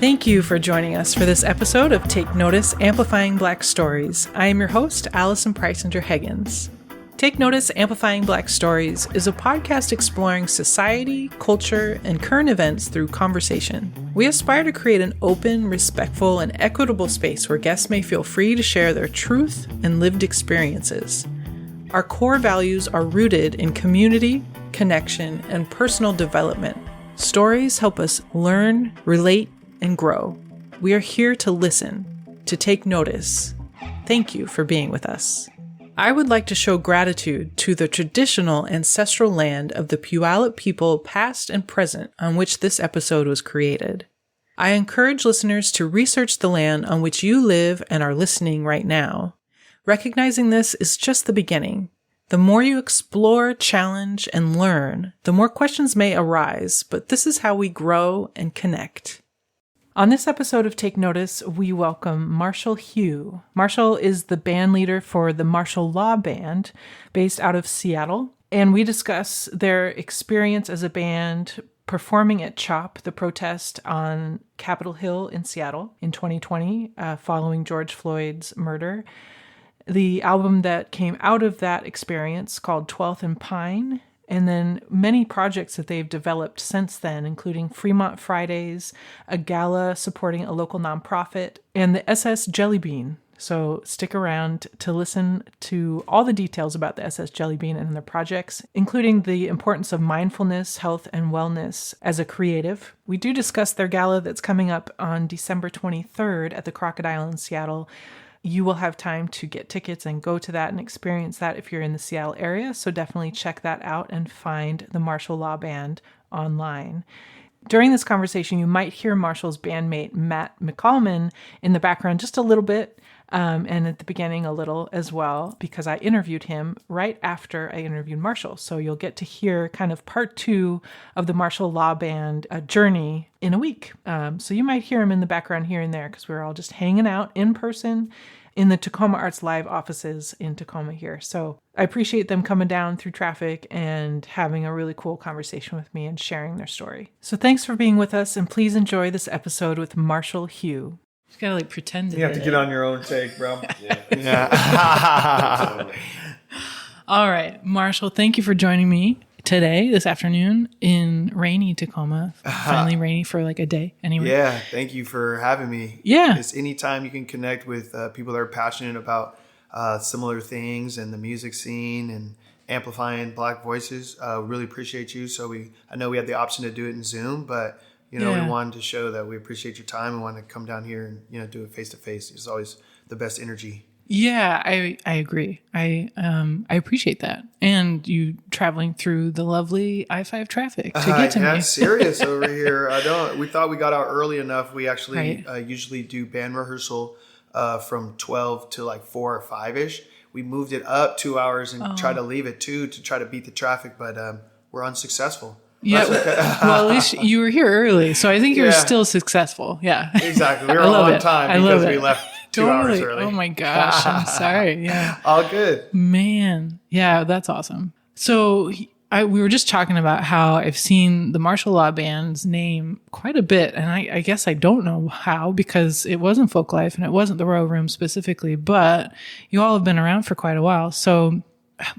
Thank you for joining us for this episode of Take Notice, Amplifying Black Stories. I am your host, Allison Preisinger-Higgins. Take Notice, Amplifying Black Stories is a podcast exploring society, culture, and current events through conversation. We aspire to create an open, respectful, and equitable space where guests may feel free to share their truth and lived experiences. Our core values are rooted in community, connection, and personal development. Stories help us learn, relate, and grow. We are here to listen, to take notice. Thank you for being with us. I would like to show gratitude to the traditional ancestral land of the Puyallup people past and present on which this episode was created. I encourage listeners to research the land on which you live and are listening right now. Recognizing this is just the beginning. The more you explore, challenge, and learn, the more questions may arise, but this is how we grow and connect. On this episode of Take Notice, we welcome Marshall Hugh. Marshall is the band leader for the Marshall Law Band, based out of Seattle, and we discuss their experience as a band performing at CHOP, the protest on Capitol Hill in Seattle in 2020, following George Floyd's murder. The album that came out of that experience called 12th and Pine, and then many projects that they've developed since then, including Fremont Fridays, a gala supporting a local nonprofit, and the SS Jellybean. So stick around to listen to all the details about the SS Jellybean and their projects, including the importance of mindfulness, health, and wellness as a creative. We do discuss their gala that's coming up on December 23rd at the Crocodile in Seattle. You will have time to get tickets and go to that and experience that if you're in the Seattle area. So definitely check that out and find the Marshall Law Band online. During this conversation, you might hear Marshall's bandmate, Matt McAlman, in the background just a little bit, and at the beginning a little as well, because I interviewed him right after I interviewed Marshall. So you'll get to hear kind of part 2 of the Marshall Law Band journey in a week. So you might hear him in the background here and there because we're all just hanging out in person in the Tacoma Arts Live offices in Tacoma here. So I appreciate them coming down through traffic and having a really cool conversation with me and sharing their story. So thanks for being with us, and please enjoy this episode with Marshall Hugh. You gotta like pretend. You have to get on your own take, bro. Yeah. All right, Marshall, thank you for joining me today, this afternoon, in rainy Tacoma. Finally rainy for like a day anyway. Yeah, thank you for having me. Yeah. It's anytime you can connect with people that are passionate about similar things and the music scene and amplifying Black voices. Really appreciate you. So I know we had the option to do it in Zoom, but we wanted to show that we appreciate your time and want to come down here and do it face to face. It's always the best energy. Yeah, I agree. I appreciate that. And you traveling through the lovely I-5 traffic to get to me. It's serious over here. We thought we got out early enough. We actually usually do band rehearsal from 12 to like 4 or 5-ish. We moved it up 2 hours and tried to leave at 2 to try to beat the traffic, but we're unsuccessful. Yeah, well, at least you were here early, so I think you're still successful. Yeah, exactly. We were all on time because we left 2 hours early. Oh my gosh, I'm sorry. Yeah, all good. Man, yeah, that's awesome. So we were just talking about how I've seen the Marshall Law Band's name quite a bit, and I guess I don't know how because it wasn't Folklife and it wasn't the Row Room specifically, but you all have been around for quite a while. So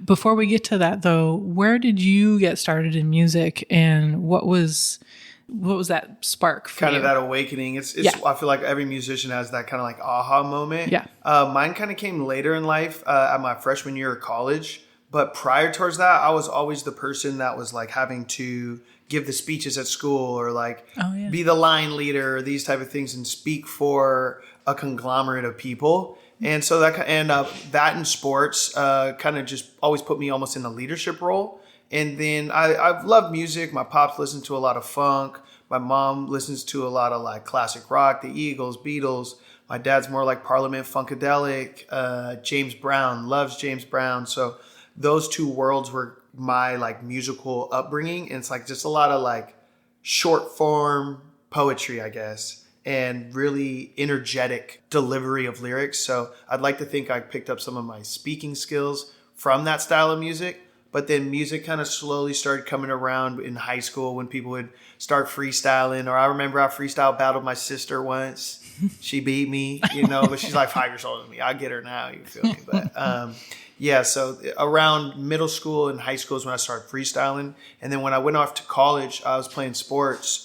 before we get to that, though, where did you get started in music, and what was that spark for kind you? Of that awakening? It's I feel like every musician has that kind of like aha moment. Yeah. Mine kind of came later in life at my freshman year of college. But prior towards that, I was always the person that was like having to give the speeches at school or like be the line leader or these type of things and speak for a conglomerate of people. And so that in sports kind of just always put me almost in a leadership role. And then I've loved music. My pops listens to a lot of funk. My mom listens to a lot of like classic rock, the Eagles, Beatles. My dad's more like Parliament Funkadelic. James Brown, loves James Brown. So those two worlds were my like musical upbringing. And it's like just a lot of like short form poetry, I guess, and really energetic delivery of lyrics. So I'd like to think I picked up some of my speaking skills from that style of music. But then music kind of slowly started coming around in high school when people would start freestyling. Or I remember I freestyle battled my sister once. She beat me, but she's like 5 years older than me. I get her now, you feel me? But so around middle school and high school is when I started freestyling. And then when I went off to college, I was playing sports.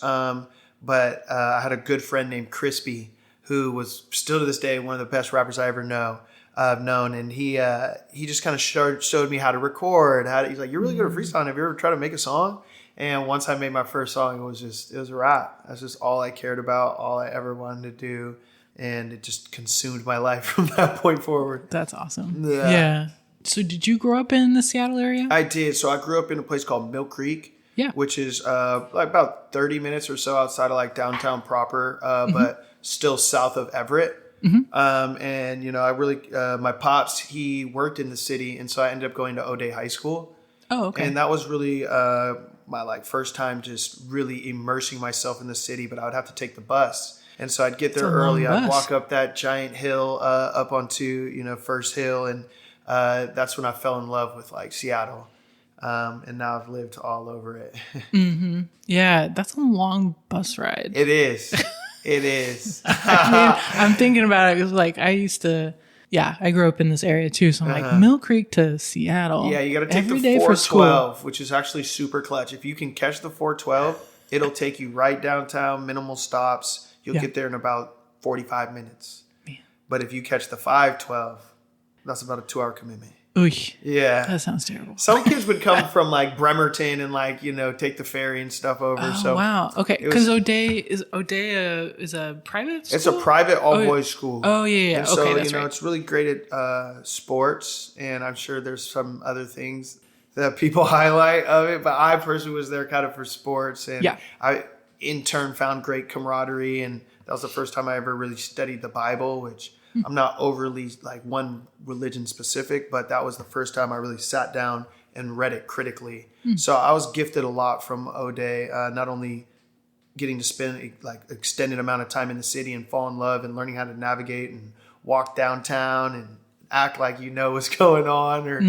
But I had a good friend named Crispy, who was still to this day one of the best rappers I ever known, and he just kind of showed me how to record. He's like, "You're really good at freestyling. Have you ever tried to make a song?" And once I made my first song, it was a rap. That's just all I cared about, all I ever wanted to do, and it just consumed my life from that point forward. That's awesome. Yeah. So did you grow up in the Seattle area? I did. So I grew up in a place called Mill Creek. Yeah. Which is like about 30 minutes or so outside of like downtown proper, but still south of Everett. And I really my pops, he worked in the city, and so I ended up going to O'Day High School. Oh, okay. And that was really my like first time just really immersing myself in the city. But I would have to take the bus, and so I'd get there early. I'd walk up that giant hill up onto First Hill, and that's when I fell in love with like Seattle. And now I've lived all over it. Yeah, that's a long bus ride. It is. It is. I'm thinking about it because, like, I grew up in this area too. So I'm like, Mill Creek to Seattle. Yeah, you got to take the 412, which is actually super clutch. If you can catch the 412, it'll take you right downtown, minimal stops. You'll get there in about 45 minutes. Man. But if you catch the 512, that's about a 2-hour commitment. Ooh, yeah, that sounds terrible. Some kids would come from like Bremerton and like take the ferry and stuff over. Oh, so wow, okay, because O'Day is a private school? It's a private all boys school. Oh yeah. And so okay, that's right. It's really great at sports, and I'm sure there's some other things that people highlight of it. But I personally was there kind of for sports, and I in turn found great camaraderie, and that was the first time I ever really studied the Bible, which. I'm not overly like one religion specific, but that was the first time I really sat down and read it critically. So I was gifted a lot from O'Day, not only getting to spend like extended amount of time in the city and fall in love and learning how to navigate and walk downtown and act like what's going on, or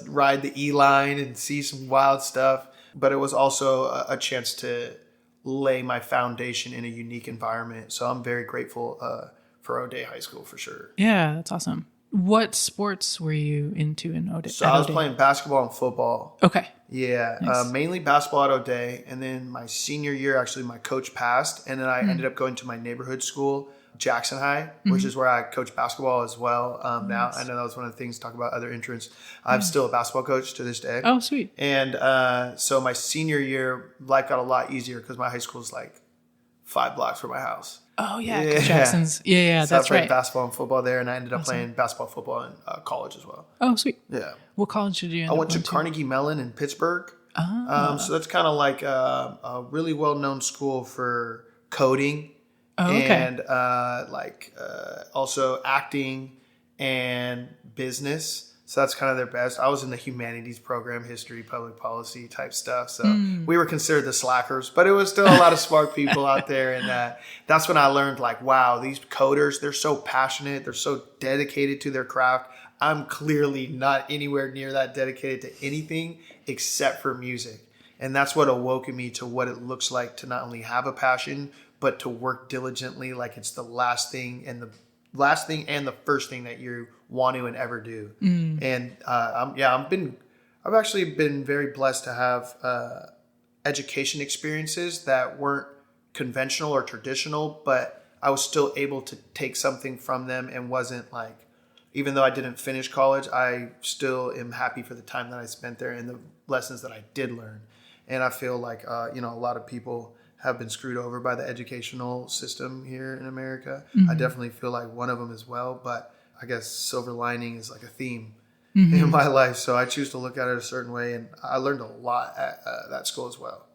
ride the E line and see some wild stuff. But it was also a chance to lay my foundation in a unique environment. So I'm very grateful for O'Day High School for sure. Yeah, that's awesome. What sports were you into in O'Day? So I was playing basketball and football. Okay. Yeah, nice. Mainly basketball at O'Day. And then my senior year, actually, my coach passed. And then I ended up going to my neighborhood school, Jackson High, which is where I coach basketball as well. Now, I know that was one of the things to talk about other entrants. I'm still a basketball coach to this day. Oh, sweet. And so my senior year, life got a lot easier because my high school is like 5 blocks from my house. Oh, yeah. Jackson's. Yeah, so that's right. I played basketball and football there, and I ended up playing basketball, football in college as well. Oh, sweet. Yeah. What college did you end up I went to going Carnegie Mellon in Pittsburgh. So that's kind of like a really well-known school for coding and also acting and business. So that's kind of their best. I was in the humanities program, history, public policy type stuff. So we were considered the slackers, but it was still a lot of smart people out there. And that's when I learned like, wow, these coders, they're so passionate. They're so dedicated to their craft. I'm clearly not anywhere near that dedicated to anything except for music. And that's what awoke in me to what it looks like to not only have a passion, but to work diligently like it's the last thing and the first thing that you want to and ever do. And I've actually been very blessed to have education experiences that weren't conventional or traditional, but I was still able to take something from them and wasn't like, even though I didn't finish college, I still am happy for the time that I spent there and the lessons that I did learn. And I feel like, a lot of people have been screwed over by the educational system here in America. I definitely feel like one of them as well, but I guess silver lining is like a theme in my life. So I choose to look at it a certain way, and I learned a lot at that school as well.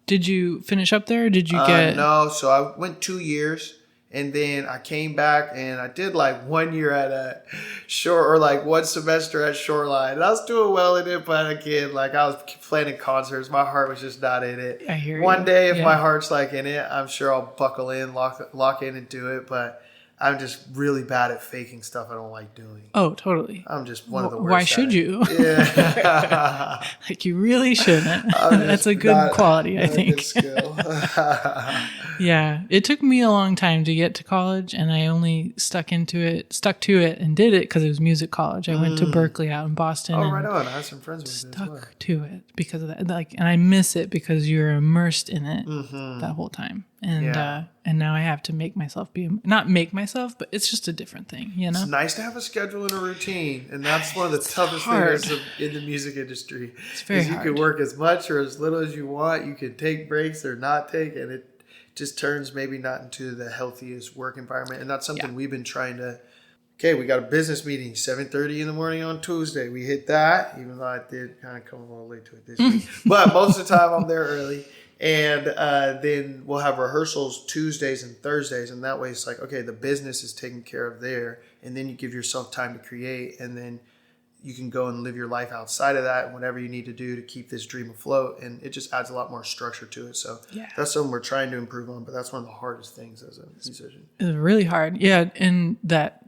Did you finish up there? Did you get... No, so I went 2 years, and then I came back, and I did like 1 year at one semester at Shoreline. And I was doing well in it, but again, like I was playing in concerts. My heart was just not in it. I hear you. One day, if my heart's like in it, I'm sure I'll buckle in, lock in and do it. But I'm just really bad at faking stuff I don't like doing. Oh, totally. I'm just one of the worst. Why should you? Yeah. Like, you really shouldn't. That's a good quality, I think. Good skill. Yeah. It took me a long time to get to college, and I only stuck to it and did it because it was music college. I went to Berkeley out in Boston. Oh, right on. I have some friends with it as well. Stuck to it because of that. Like, and I miss it because you're immersed in it that whole time. And now I have to not make myself, but it's just a different thing, you know? It's nice to have a schedule and a routine. And that's one of the toughest things in the music industry. It's very hard. You can work as much or as little as you want. You can take breaks or not take. And it just turns maybe not into the healthiest work environment. And that's something we've been trying to... Okay, we got a business meeting, 7:30 in the morning on Tuesday. We hit that, even though I did kind of come a little late to it this week. But most of the time I'm there early. And then we'll have rehearsals Tuesdays and Thursdays. And that way it's like, okay, the business is taken care of there. And then you give yourself time to create. And then you can go and live your life outside of that and whatever you need to do to keep this dream afloat. And it just adds a lot more structure to it. So that's something we're trying to improve on. But that's one of the hardest things as a musician. It's really hard. Yeah. And that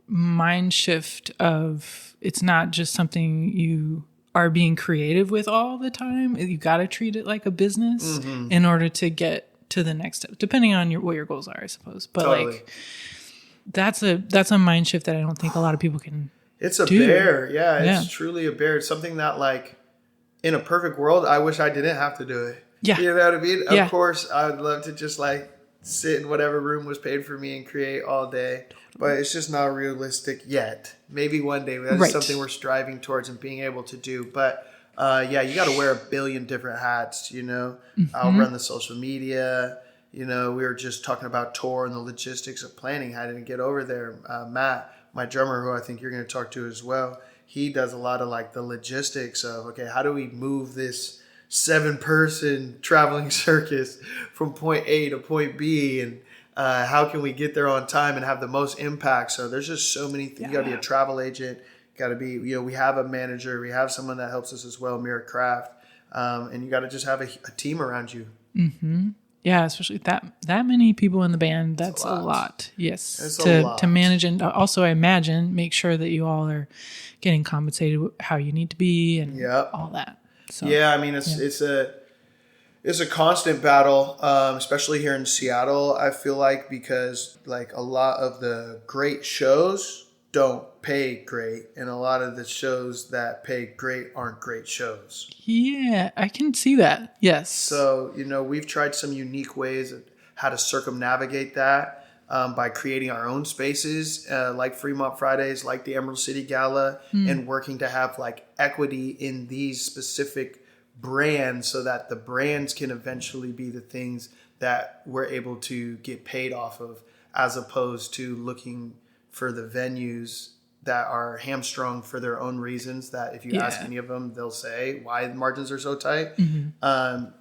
mind shift of it's not just something you are being creative with all the time. You got to treat it like a business in order to get to the next step, depending on what your goals are, I suppose. But like, that's a mind shift that I don't think a lot of people can. It's a bear. Yeah. It's truly a bear. It's something that, like, in a perfect world, I wish I didn't have to do it. Yeah. You know what I mean? Of course, I would love to just like sit in whatever room was paid for me and create all day. But it's just not realistic yet. Maybe one day. That's something we're striving towards and being able to do. But you got to wear a billion different hats, you know. I'll run the social media. You know, we were just talking about tour and the logistics of planning. How did get over there? Matt, my drummer, who I think you're going to talk to as well, he does a lot of like the logistics of, okay, how do we move this 7-person traveling circus from point A to point B, and how can we get there on time and have the most impact? So there's just so many things. You got to be a travel agent. Got to be, you know, we have a manager. We have someone that helps us as well, Mira Craft. And you got to just have a team around you. Mm-hmm. Yeah, especially that many people in the band. That's a lot. Yes. To manage, and also I imagine make sure that you all are getting compensated how you need to be and all that. So, I mean, it's a constant battle, especially here in Seattle, I feel like, because like a lot of the great shows don't pay great, and a lot of the shows that pay great aren't great shows. Yeah, I can see that. Yes. So, you know, we've tried some unique ways of how to circumnavigate that by creating our own spaces like Fremont Fridays, like the Emerald City Gala, and working to have like equity in these specific brands so that the brands can eventually be the things that we're able to get paid off of, as opposed to looking for the venues that are hamstrung for their own reasons, that if you ask any of them, they'll say why the margins are so tight.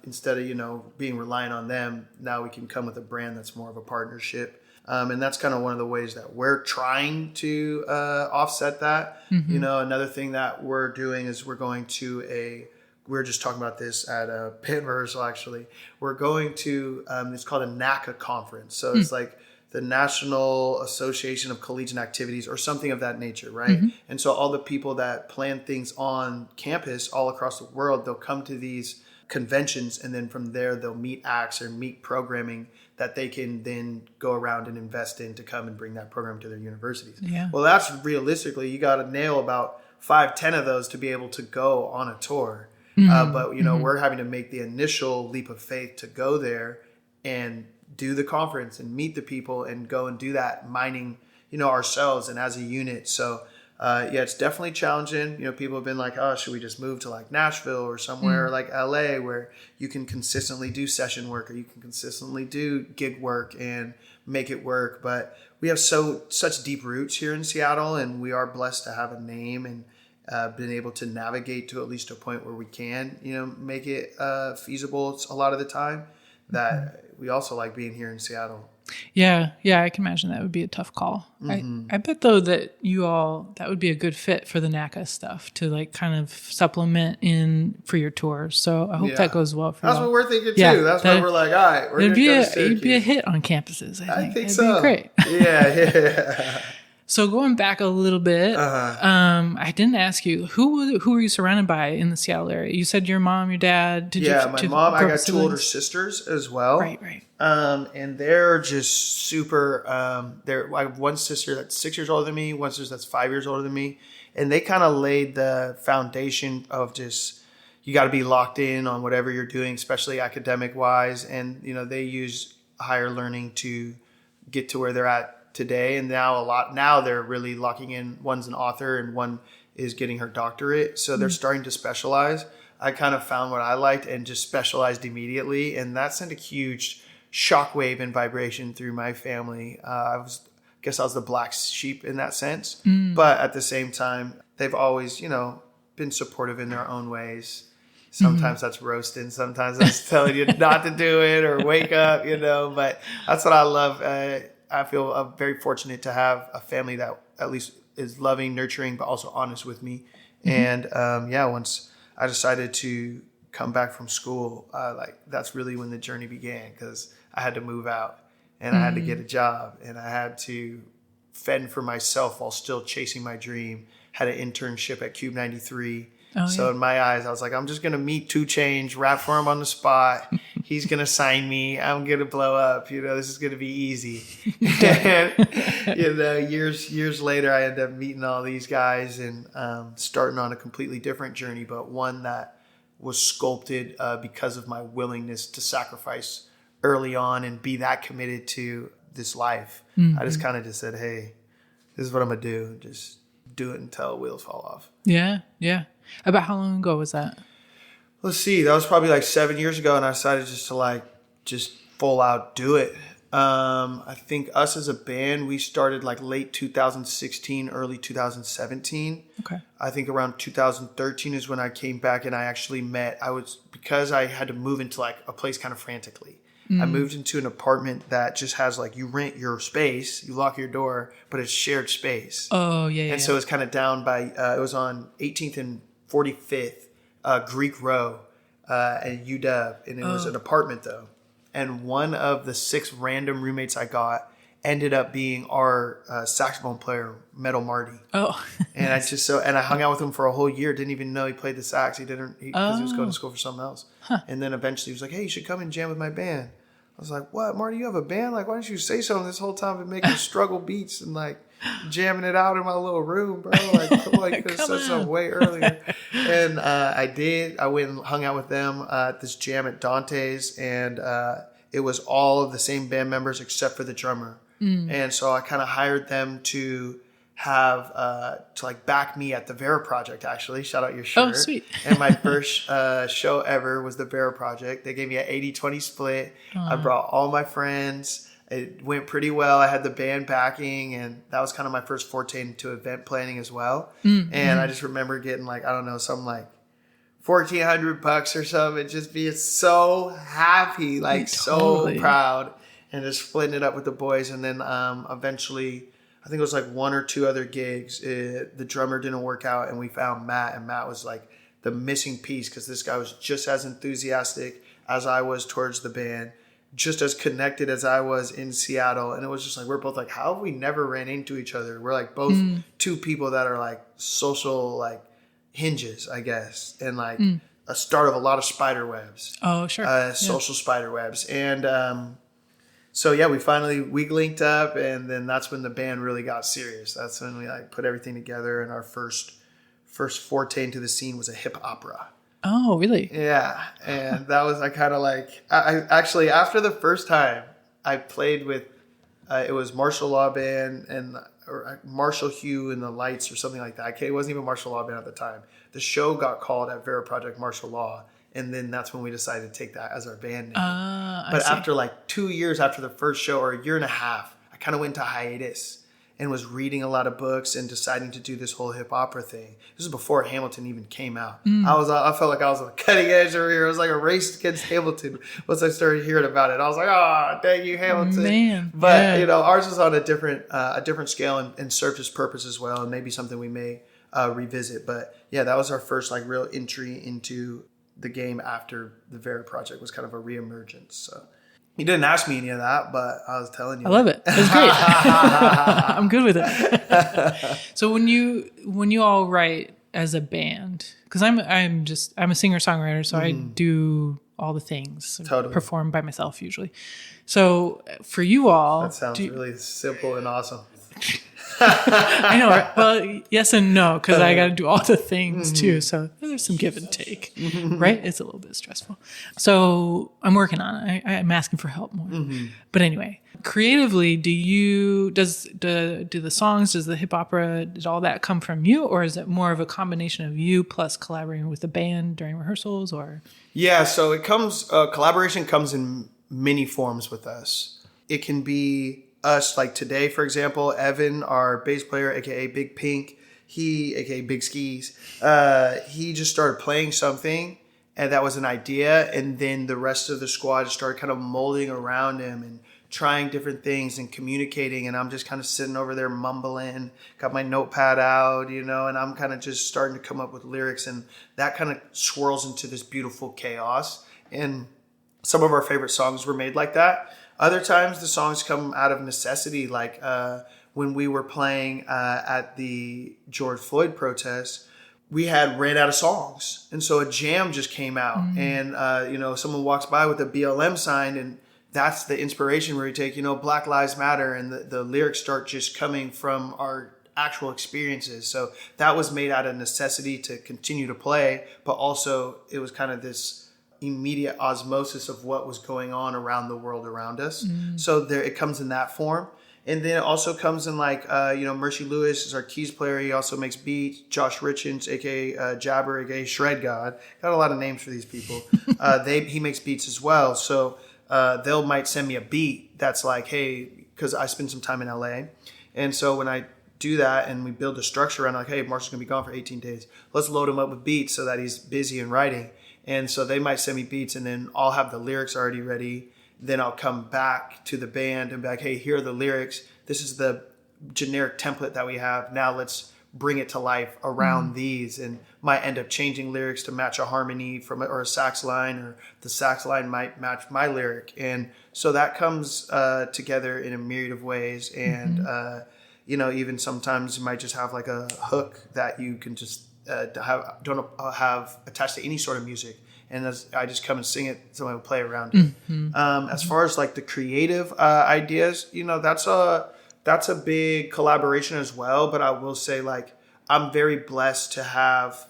Instead of, you know, being reliant on them, now we can come with a brand that's more of a partnership. And that's kind of one of the ways that we're trying to offset that. You know, another thing that we're doing is we're going to we were just talking about this at a band rehearsal, actually. We're going to, it's called a NACA conference. So it's like the National Association of Collegiate Activities or something of that nature, right? And so all the people that plan things on campus all across the world, they'll come to these conventions, and then from there they'll meet acts or meet programming that they can then go around and invest in to come and bring that program to their universities. Well, that's realistically, you got to nail about 5-10 of those to be able to go on a tour. But, you know, we're having to make the initial leap of faith to go there and do the conference and meet the people and go and do that mining, you know, ourselves and as a unit. So, it's definitely challenging. You know, people have been like, oh, should we just move to like Nashville or somewhere like LA where you can consistently do session work, or you can consistently do gig work and make it work. But we have such deep roots here in Seattle, and we are blessed to have a name and been able to navigate to at least a point where we can, you know, make it feasible a lot of the time, that we also like being here in Seattle. Yeah, I can imagine that would be a tough call. I bet though that that would be a good fit for the NACA stuff to like kind of supplement in for your tours. So I hope that goes well for you. That's what we're thinking too. That's why we're like, all right, we're going to go to Syracuse. It'd be a hit on campuses, I think. It'd be great. Yeah. So going back a little bit, I didn't ask you, who were you surrounded by in the Seattle area? You said your mom, your dad. My mom. I got two older sisters as well. Right. And they're just super. I have one sister that's 6 years older than me, one sister that's 5 years older than me, and they kind of laid the foundation of just you got to be locked in on whatever you're doing, especially academic wise, and they use higher learning to get to where they're at today. And now they're really locking in. One's an author and one is getting her doctorate, so they're starting to specialize. I kind of found what I liked and just specialized immediately, and that sent a huge shockwave and vibration through my family. I guess I was the black sheep in that sense, but at the same time they've always been supportive in their own ways. Sometimes that's roasting, sometimes that's telling you not to do it or wake up, but that's what I love. I feel very fortunate to have a family that at least is loving, nurturing, but also honest with me. And once I decided to come back from school, that's really when the journey began, because I had to move out and I had to get a job and I had to fend for myself while still chasing my dream. Had an internship at Cube 93. So in my eyes, I was like, I'm just going to meet 2 Chainz, rap for him on the spot. He's going to sign me. I'm going to blow up. This is going to be easy. And, years later, I ended up meeting all these guys and starting on a completely different journey, but one that was sculpted because of my willingness to sacrifice early on and be that committed to this life. I just kind of just said, hey, this is what I'm going to do. Just do it until wheels fall off. Yeah. About how long ago was that? Let's see. That was probably like 7 years ago, and I decided just to just full out do it. I think us as a band, we started like late 2016, early 2017. Okay. I think around 2013 is when I came back and I actually because I had to move into like a place kind of frantically. I moved into an apartment that just has you rent your space, you lock your door, but it's shared space. Oh, yeah. And so it's kind of down by, it was on 18th and 45th Greek Row at UW, and it was an apartment though. And one of the 6 random roommates I got ended up being our saxophone player, Metal Marty. Oh, and nice. I hung out with him for a whole year. Didn't even know he played the sax. Because he was going to school for something else. And then eventually he was like, "Hey, you should come and jam with my band." I was like, "What, Marty? You have a band? Why don't you say something?" This whole time I've been making struggle beats and jamming it out in my little room, bro. You could have said something way earlier. And I did. I went and hung out with them at this jam at Dante's, and it was all of the same band members except for the drummer. And so I kind of hired them to have to back me at the Vera Project. Actually, shout out your shirt. Oh, sweet. And my first show ever was the Vera Project. They gave me an 80-20 split. I brought all my friends. It went pretty well. I had the band backing, and that was kind of my first forte into event planning as well. And I just remember getting something like $1,400 or something, and just being so happy, so proud, and just splitting it up with the boys. And then eventually, I think it was 1 or 2 other gigs. The drummer didn't work out, and we found Matt, and Matt was the missing piece, because this guy was just as enthusiastic as I was towards the band, just as connected as I was in Seattle. And it was just we're both how have we never ran into each other? We're both 2 people that are social hinges, I guess, and a start of a lot of spider webs. Oh, sure. Social spider webs. And so we linked up, and then that's when the band really got serious. That's when we put everything together, and our first forte into the scene was a hip opera. Oh, really? Yeah. And that was I actually, after the first time I played with it was Marshall Law Band or Marshall Hugh and the Lights or something like that. It wasn't even Marshall Law Band at the time. The show got called at Vera Project Marshall Law, and then that's when we decided to take that as our band name. But after 2 years after the first show, or a year and a half, I kind of went into hiatus. and was reading a lot of books and deciding to do this whole hip opera thing. This is before Hamilton even came out. I felt like I was on the cutting edge over here. It was like a race against Hamilton once I started hearing about it. I was like, oh, dang you, Hamilton. Man. But, ours was on a different scale and served its purpose as well, and maybe something we may revisit. But yeah, that was our first like real entry into the game after the Vera project was kind of a reemergence. So you didn't ask me any of that, but I was telling you. I love it. It's great. I'm good with it. So when you all write as a band, because I'm a singer-songwriter, so I do all the things. Totally. Perform by myself usually. So for you all, that sounds really simple and awesome. I know, right? Well, yes and no, because I got to do all the things too. So there's some give and take, right? It's a little bit stressful. So I'm working on it. I'm asking for help more. But anyway, creatively, do the songs, does the hip opera, did all that come from you, or is it more of a combination of you plus collaborating with the band during rehearsals, or? Yeah, so it comes. Collaboration comes in many forms with us. It can be us, like today, for example, Evan, our bass player, aka Big Pink, he, aka Big Skis, he just started playing something, and that was an idea, and then the rest of the squad started kind of molding around him and trying different things and communicating, and I'm just kind of sitting over there mumbling, got my notepad out, and I'm kind of just starting to come up with lyrics, and that kind of swirls into this beautiful chaos. And some of our favorite songs were made like that. Other times the songs come out of necessity, like when we were playing at the George Floyd protest, we had ran out of songs. And so a jam just came out and, someone walks by with a BLM sign, and that's the inspiration where we take, Black Lives Matter, and the lyrics start just coming from our actual experiences. So that was made out of necessity to continue to play, but also it was kind of this immediate osmosis of what was going on around the world around us. So there it comes in that form. And then it also comes in like, Mercy Lewis is our keys player. He also makes beats. Josh Richins, aka Jabber, aka Shred God. Got a lot of names for these people. He makes beats as well. So they'll might send me a beat that's like, hey, because I spend some time in LA. And so when I do that and we build a structure around like, hey, Marshall's gonna be gone for 18 days. Let's load him up with beats so that he's busy and writing. And so they might send me beats, and then I'll have the lyrics already ready. Then I'll come back to the band and be like, hey, here are the lyrics. This is the generic template that we have. Now let's bring it to life around these, and might end up changing lyrics to match a harmony or a sax line, or the sax line might match my lyric. And so that comes together in a myriad of ways. And, even sometimes you might just have like a hook that you can just don't have attached to any sort of music, and as I just come and sing it, someone will play around it. As far as like the creative ideas, that's a big collaboration as well. But I will say, like, I'm very blessed to have,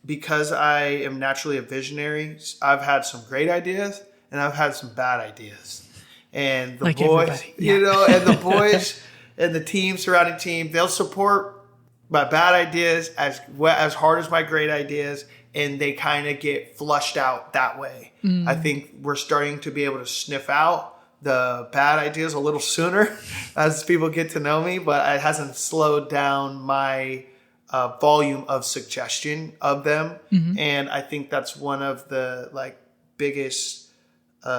because I am naturally a visionary, I've had some great ideas and I've had some bad ideas, and the like boys, and the boys and the surrounding team, they'll support my bad ideas as hard as my great ideas, and they kind of get flushed out that way. I think we're starting to be able to sniff out the bad ideas a little sooner as people get to know me, but it hasn't slowed down my volume of suggestion of them. And I think that's one of the biggest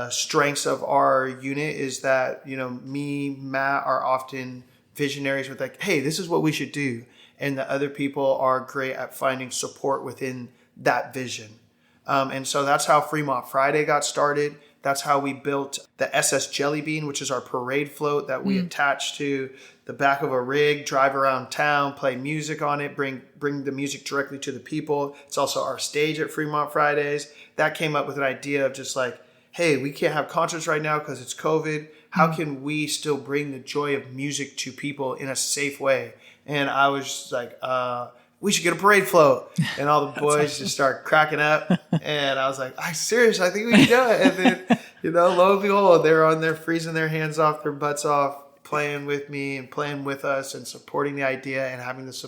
strengths of our unit, is that, me, Matt are often visionaries with like, hey, this is what we should do. And the other people are great at finding support within that vision. And so that's how Fremont Friday got started. That's how we built the SS Jellybean, which is our parade float that we attach to the back of a rig, drive around town, play music on it, bring the music directly to the people. It's also our stage at Fremont Fridays. That came up with an idea of just like, hey, we can't have concerts right now because it's COVID. How can we still bring the joy of music to people in a safe way? And I was just like, we should get a parade float. And all the boys just start cracking up. And I was like, serious, I think we can do it. And then, lo and behold, they're on there freezing their hands off, their butts off, playing with me and playing with us and supporting the idea and having this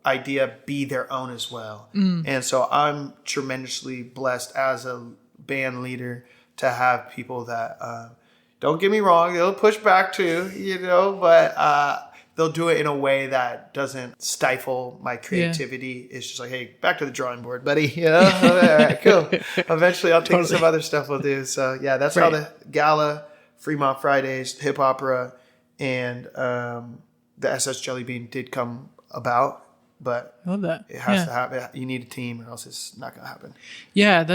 idea be their own as well. And so I'm tremendously blessed as a band leader to have people that, don't get me wrong, they'll push back too, but they'll do it in a way that doesn't stifle my creativity. It's just like, hey, back to the drawing board, buddy. All right, cool. Eventually I'll think of some other stuff we'll do. So yeah, that's how the Gala, Fremont Fridays, hip opera, and the SS Jellybean did come about. But I love that. It has to happen. You need a team or else it's not going to happen. Yeah,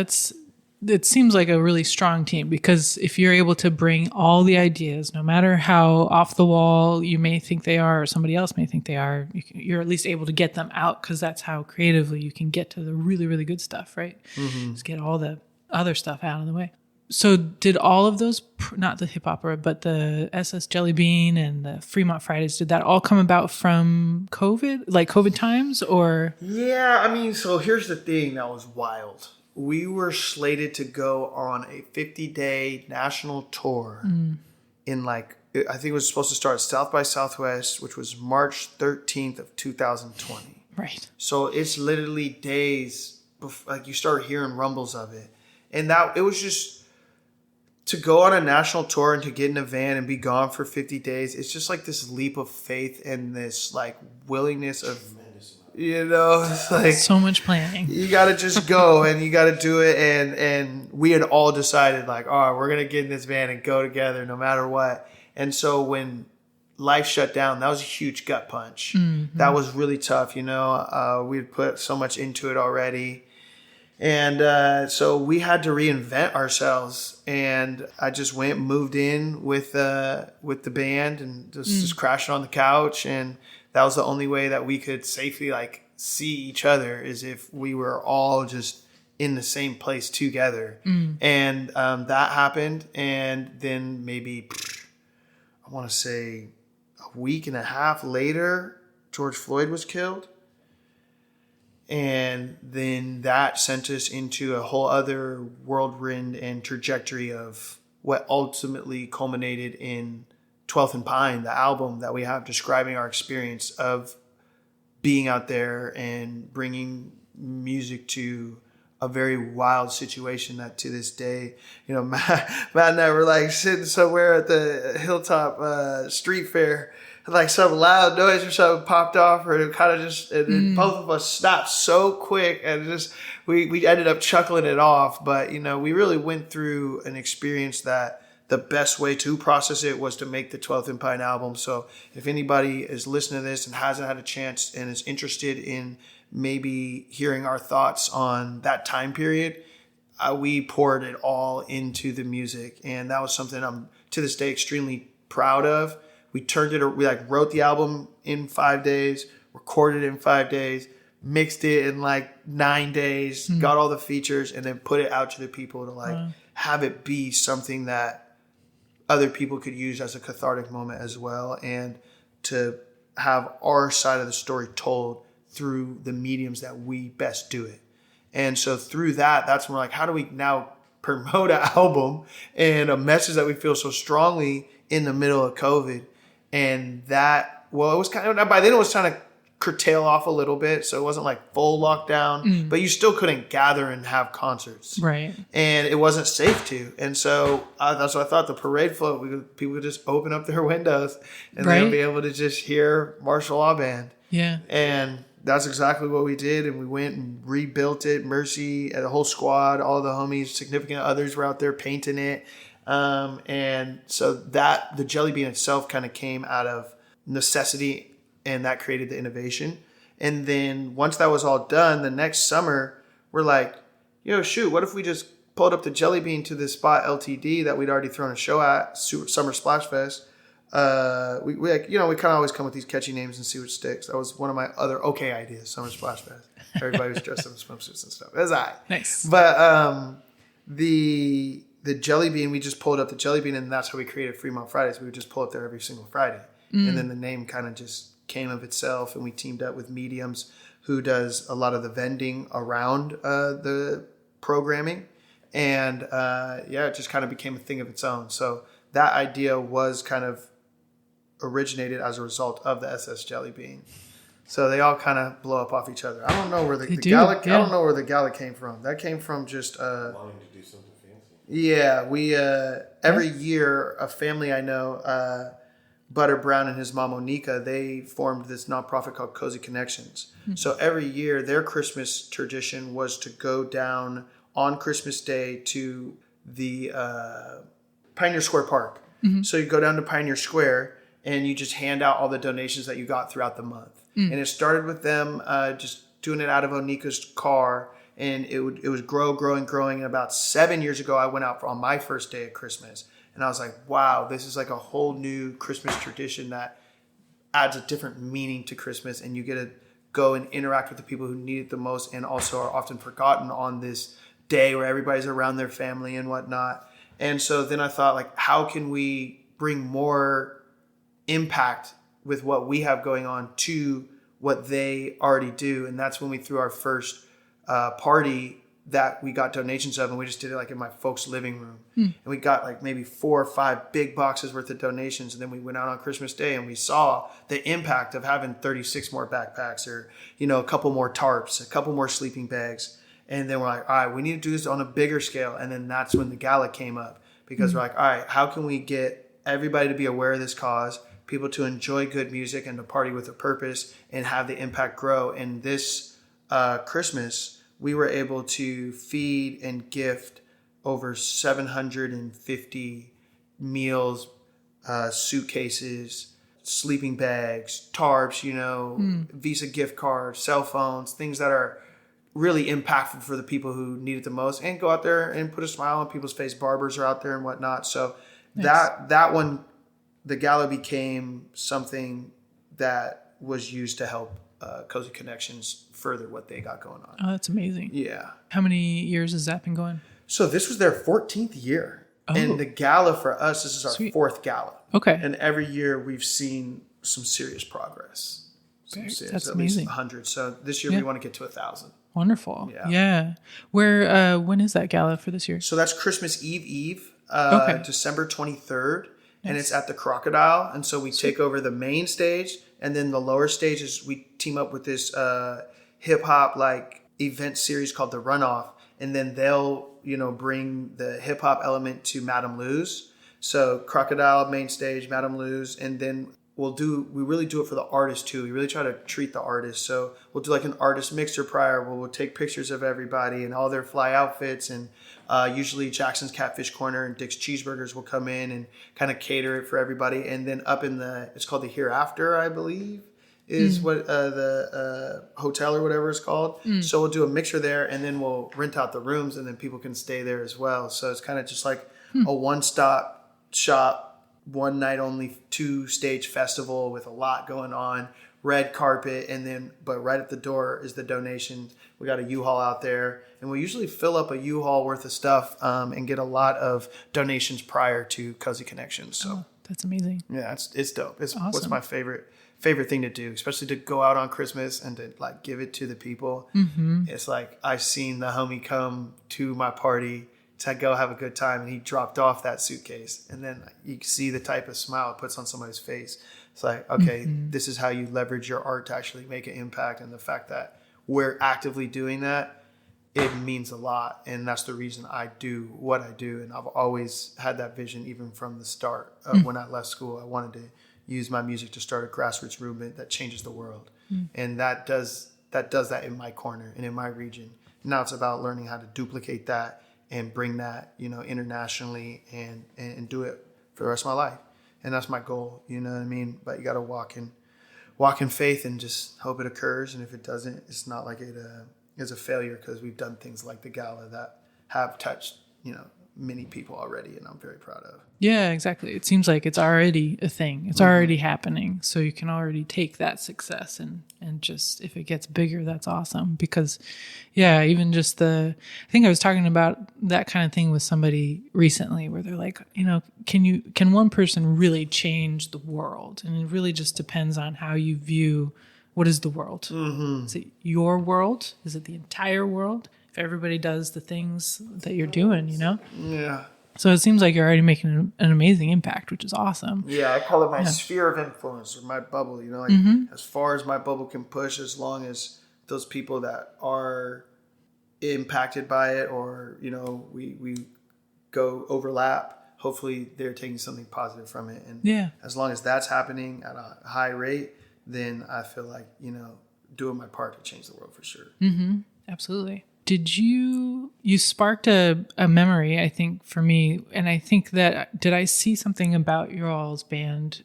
it seems like a really strong team, because if you're able to bring all the ideas, no matter how off the wall you may think they are or somebody else may think they are, you're at least able to get them out, because that's how creatively you can get to the really, really good stuff, right? Mm-hmm. Just get all the other stuff out of the way. So did all of those, not the hip opera, but the SS Jellybean and the Fremont Fridays, did that all come about from COVID, like COVID times, or? Yeah, I mean, so here's the thing that was wild. We were slated to go on a 50-day national tour in like, I think it was supposed to start at South by Southwest, which was March 13th of 2020. Right. So it's literally days before, like, you start hearing rumbles of it. And that it was just, to go on a national tour and to get in a van and be gone for 50 days, it's just like this leap of faith and this like willingness of, it's like so much planning. You got to just go and you got to do it. And we had all decided like, all right, we're going to get in this van and go together no matter what. And so when life shut down, that was a huge gut punch. Mm-hmm. That was really tough. We had put so much into it already. And so we had to reinvent ourselves, and I just moved in with the band and just crashing on the couch, and that was the only way that we could safely like see each other, is if we were all just in the same place together. And that happened, and then maybe I want to say a week and a half later, George Floyd was killed. And then that sent us into a whole other whirlwind and trajectory of what ultimately culminated in 12th and Pine, the album that we have describing our experience of being out there and bringing music to a very wild situation that to this day, Matt and I were like sitting somewhere at the Hilltop street fair, like some loud noise or something popped off, or it kind of just, and then both of us stopped so quick, and just we ended up chuckling it off. But we really went through an experience that the best way to process it was to make the 12th and Pine album. So if anybody is listening to this and hasn't had a chance and is interested in maybe hearing our thoughts on that time period, we poured it all into the music, and that was something I'm to this day extremely proud of. We wrote the album in 5 days, recorded it in 5 days, mixed it in like 9 days, got all the features, and then put it out to the people to have it be something that other people could use as a cathartic moment as well, and to have our side of the story told through the mediums that we best do it. And so through that's when we're like, how do we now promote an album and a message that we feel so strongly in the middle of COVID? And it was kind of, by then it was trying to curtail off a little bit. So it wasn't like full lockdown, but you still couldn't gather and have concerts. Right. And it wasn't safe to. And so that's what I thought, the parade float, people would just open up their windows and they'll be able to just hear Marshall Law Band. Yeah. And that's exactly what we did. And we went and rebuilt it. Mercy, the whole squad, all the homies, significant others were out there painting it. And so the Jellybean itself kind of came out of necessity, and that created the innovation. And then once that was all done, the next summer, we're like, what if we just pulled up the Jellybean to this spot LTD that we'd already thrown a show at, Summer Splash Fest. We kind of always come with these catchy names and see what sticks. That was one of my other ideas, Summer Splash Fest. Everybody was dressed up in swimsuits and stuff. It was all right. Nice. But the Jellybean, we just pulled up the Jellybean, and that's how we created Fremont Fridays. We would just pull up there every single Friday. And then the name kind of just came of itself, and we teamed up with Mediums, who does a lot of the vending around the programming. And it just kind of became a thing of its own. So that idea was kind of originated as a result of the SS Jellybean. So they all kind of blow up off each other. I don't know where the Gala. I don't know where the Gala came from. That came from just wanting to do something fancy. Yeah, we every year, a family I know, Butter Brown and his mom Onika, they formed this nonprofit called Cozy Connections. Mm-hmm. So every year their Christmas tradition was to go down on Christmas Day to the Pioneer Square Park. Mm-hmm. So you go down to Pioneer Square and you just hand out all the donations that you got throughout the month. Mm-hmm. And it started with them just doing it out of Onika's car. And it was growing. And about 7 years ago, I went out on my first day of Christmas. And I was like, wow, this is like a whole new Christmas tradition that adds a different meaning to Christmas. And you get to go and interact with the people who need it the most and also are often forgotten on this day where everybody's around their family and whatnot. And so then I thought, like, how can we bring more impact with what we have going on to what they already do? And that's when we threw our first party that we got donations of, and we just did it like in my folks' living room. And we got like maybe 4 or 5 big boxes worth of donations. And then we went out on Christmas Day and we saw the impact of having 36 more backpacks or, a couple more tarps, a couple more sleeping bags. And then we're like, all right, we need to do this on a bigger scale. And then that's when the Gala came up, because we're like, all right, how can we get everybody to be aware of this cause, people to enjoy good music and to party with a purpose and have the impact grow? And this Christmas, we were able to feed and gift over 750 meals, suitcases, sleeping bags, tarps, Visa gift cards, cell phones, things that are really impactful for the people who need it the most, and go out there and put a smile on people's face. Barbers are out there and whatnot. So nice. that one, the Gala became something that was used to help Cozy Connections further what they got going on. Oh, that's amazing. Yeah. How many years has that been going? So this was their 14th year. Oh. And the Gala for us, this is our Sweet. 4th Gala. Okay. And every year we've seen some serious progress. That's at amazing. Least 100. So this year we want to get to 1,000. Wonderful. Yeah. Where, when is that Gala for this year? So that's Christmas Eve, December 23rd. Nice. And it's at the Crocodile. And so we take over the main stage. And then the lower stages, we team up with this hip hop like event series called The Runoff. And then they'll, bring the hip hop element to Madame Lou's. So Crocodile main stage, Madame Lou's. And then we really do it for the artists too. We really try to treat the artists. So we'll do like an artist mixer prior where we'll take pictures of everybody and all their fly outfits. And usually Jackson's Catfish Corner and Dick's Cheeseburgers will come in and kind of cater it for everybody. And then up in it's called the Hereafter, I believe, is what the hotel or whatever it's called. So we'll do a mixer there, and then we'll rent out the rooms, and then people can stay there as well. So it's kind of just like a one-stop shop, one night only, 2-stage festival with a lot going on, red carpet, but right at the door is the donation. We got a U-Haul out there, and we usually fill up a U-Haul worth of stuff and get a lot of donations prior to Cozy Connections. So that's amazing. Yeah, it's dope. It's awesome. What's my favorite thing to do, especially to go out on Christmas and to like give it to the people. It's like I've seen the homie come to my party to go have a good time, and he dropped off that suitcase, and then you see the type of smile it puts on somebody's face. It's like, okay, this is how you leverage your art to actually make an impact. And the fact that we're actively doing that, it means a lot. And that's the reason I do what I do. And I've always had that vision, even from the start of when I left school. I wanted to use my music to start a grassroots movement that changes the world. And that does that in my corner and in my region. Now it's about learning how to duplicate that and bring that, internationally and do it for the rest of my life. And that's my goal, you know what I mean? But you got to walk in faith and just hope it occurs. And if it doesn't, it's not like it is a failure, because we've done things like the Gala that have touched, many people already, and I'm very proud of. Yeah, exactly. It seems like it's already a thing. It's already happening. So you can already take that success and just, if it gets bigger, that's awesome. Because even just I think I was talking about that kind of thing with somebody recently, where they're like, can one person really change the world? And it really just depends on how you view what is the world. Is it your world? Is it the entire world? If everybody does the things that you're doing, Yeah. So it seems like you're already making an amazing impact, which is awesome. Yeah, I call it my sphere of influence, or my bubble, as far as my bubble can push, as long as those people that are impacted by it, or, we go overlap, hopefully they're taking something positive from it. And as long as that's happening at a high rate, then I feel like, doing my part to change the world for sure. Mm-hmm. Absolutely. Did you sparked a memory, I think, for me, and I think that, did I see something about your all's band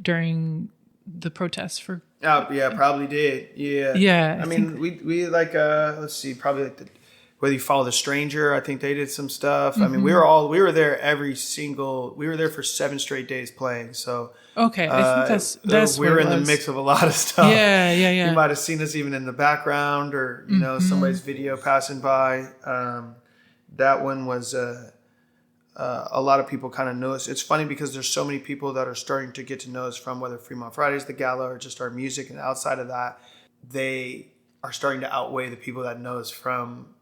during the protests for? Oh, yeah, probably did. Yeah. Yeah. I mean, we like, let's see, probably like whether you follow The Stranger, I think they did some stuff. Mm-hmm. I mean, we were there we were there for 7 straight days playing. So, okay. I think that's we were in the mix of a lot of stuff. Yeah. You might have seen us even in the background or, somebody's video passing by. That one was, a lot of people kind of know us. It's funny because there's so many people that are starting to get to know us from whether Fremont Fridays, the Gala, or just our music. And outside of that, they are starting to outweigh the people that know us from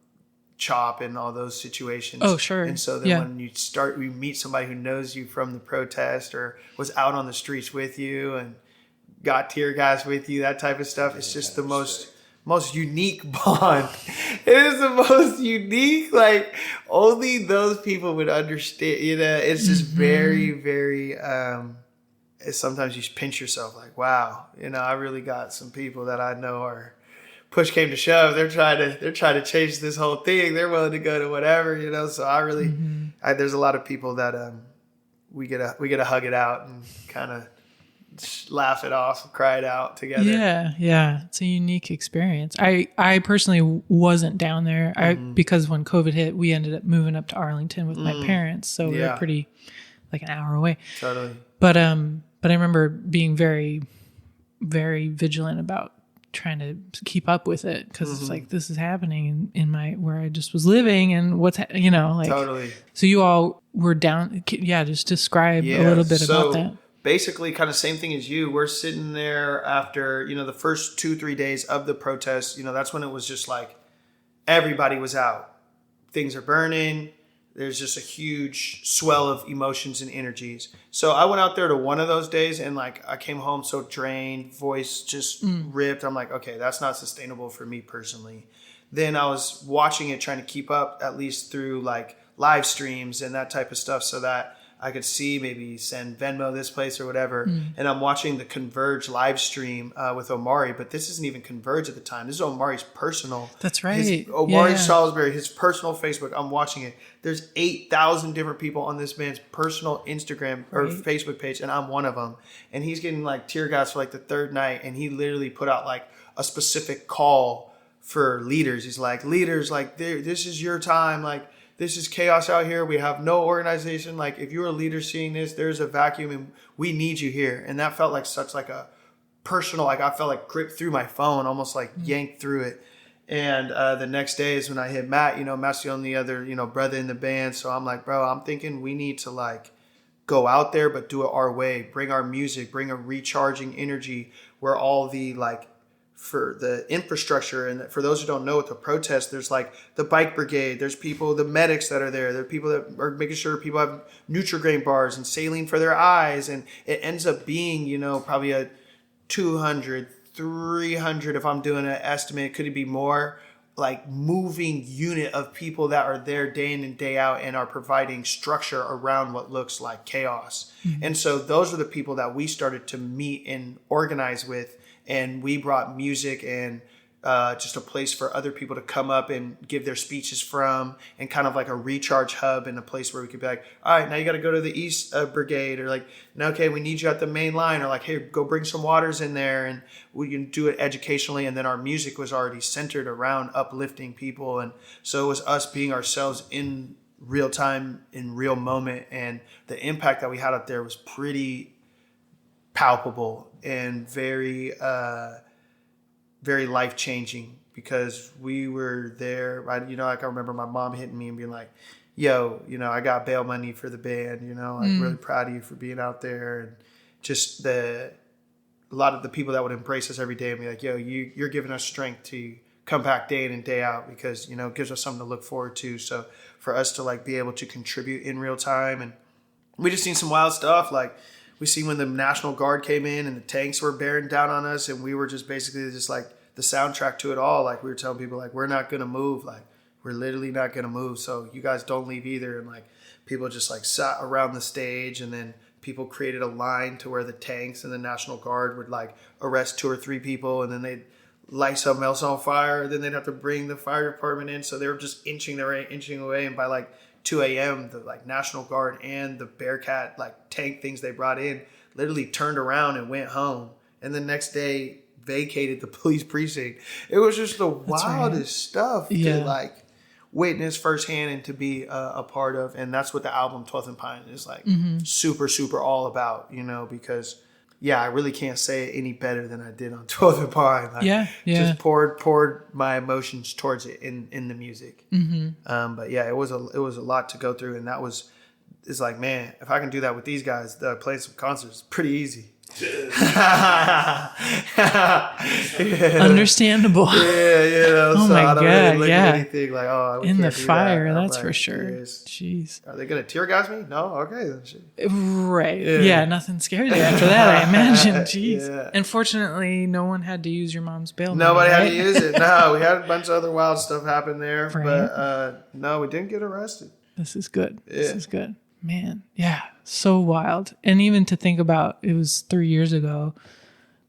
Chop and all those situations. Oh, sure. And so then when you meet somebody who knows you from the protest or was out on the streets with you and got tear gas with you, that type of stuff, it's just the most unique bond. It is the most unique, like only those people would understand, it's just very, very, sometimes you pinch yourself like, wow, I really got some people that I know are, push came to shove, they're trying to change this whole thing. They're willing to go to whatever, So I really, there's a lot of people that we get to hug it out and kind of laugh it off, cry it out together. Yeah, it's a unique experience. I personally wasn't down there. Because when COVID hit, we ended up moving up to Arlington with my parents, so we were pretty like an hour away. Totally. But I remember being very, very vigilant about trying to keep up with it because it's like this is happening in my where I just was living and what's totally. So you all were down, just describe a little bit about that. Basically, kind of same thing as you. We're sitting there after the first 2-3 days of the protest. That's when it was just like everybody was out. Things are burning. There's just a huge swell of emotions and energies. So I went out there to one of those days and like I came home so drained, voice just ripped. I'm like, okay, that's not sustainable for me personally. Then I was watching it, trying to keep up at least through like live streams and that type of stuff so that I could see maybe send Venmo this place or whatever. And I'm watching the Converge live stream with Omari, but this isn't even Converge at the time. This is Omari's personal. That's right. Omari Salisbury, his personal Facebook. I'm watching it. There's 8,000 different people on this man's personal Instagram or Facebook page, and I'm one of them. And he's getting like tear gas for like the 3rd night, and he literally put out like a specific call for leaders. He's like, leaders, like this is your time, like this is chaos out here. We have no organization. Like if you're a leader seeing this, there's a vacuum and we need you here. And that felt like such like a personal, like I felt like gripped through my phone, almost like yanked through it. And the next day is when I hit Matt, Matt's the only other, brother in the band. So I'm like, bro, I'm thinking we need to like go out there, but do it our way. Bring our music, bring a recharging energy where all the like, for the infrastructure and for those who don't know, with the protest, there's like the bike brigade, there's people, the medics that are there are people that are making sure people have Nutri-Grain bars and saline for their eyes, and it ends up being probably a 200, 300 if I'm doing an estimate, could it be more, like moving unit of people that are there day in and day out and are providing structure around what looks like chaos. And so those are the people that we started to meet and organize with. And we brought music and just a place for other people to come up and give their speeches from, and kind of like a recharge hub and a place where we could be like, all right, now you got to go to the East Brigade, or like, no, okay, we need you at the main line, or like, hey, go bring some waters in there, and we can do it educationally. And then our music was already centered around uplifting people. And so it was us being ourselves in real time, in real moment. And the impact that we had out there was pretty palpable and very, very life-changing, because we were there. I can remember my mom hitting me and being like, yo, I got bail money for the band, I'm really proud of you for being out there. And just a lot of the people that would embrace us every day and be like, yo, you're giving us strength to come back day in and day out, because, it gives us something to look forward to. So for us to like be able to contribute in real time, and we just seen some wild stuff. Like, we see when the National Guard came in and the tanks were bearing down on us, and we were just basically just like the soundtrack to it all. Like, we were telling people like, we're not going to move. Like, we're literally not going to move. So you guys don't leave either. And like people just like sat around the stage, and then people created a line to where the tanks and the National Guard would like arrest 2 or 3 people, and then they'd light something else on fire. Then they'd have to bring the fire department in. So they were just inching away. And by like 2 a.m., the like National Guard and the Bearcat like tank things they brought in literally turned around and went home. And the next day vacated the police precinct. It was just the wildest stuff to like witness firsthand and to be a part of. And that's what the album 12th and Pine is like super, super all about, you know, because I really can't say it any better than I did on 12th and Pine. Like, just poured my emotions towards it in the music. But yeah, it was a lot to go through, and it's like, man, if I can do that with these guys, playing some concerts, pretty easy. Understandable. Oh so my God, really look at anything like, oh, in the fire, that. that's like, for sure. Yes. Jeez, are they gonna tear gas me? No, okay then. Right, nothing scared you after that, I imagine. Jeez. And fortunately, no one had to use your mom's bail money. Nobody had to use it. No, we had a bunch of other wild stuff happen there, right. But no, we didn't get arrested. This is good. This is good, man. Yeah. So wild. And even to think about, it was 3 years ago,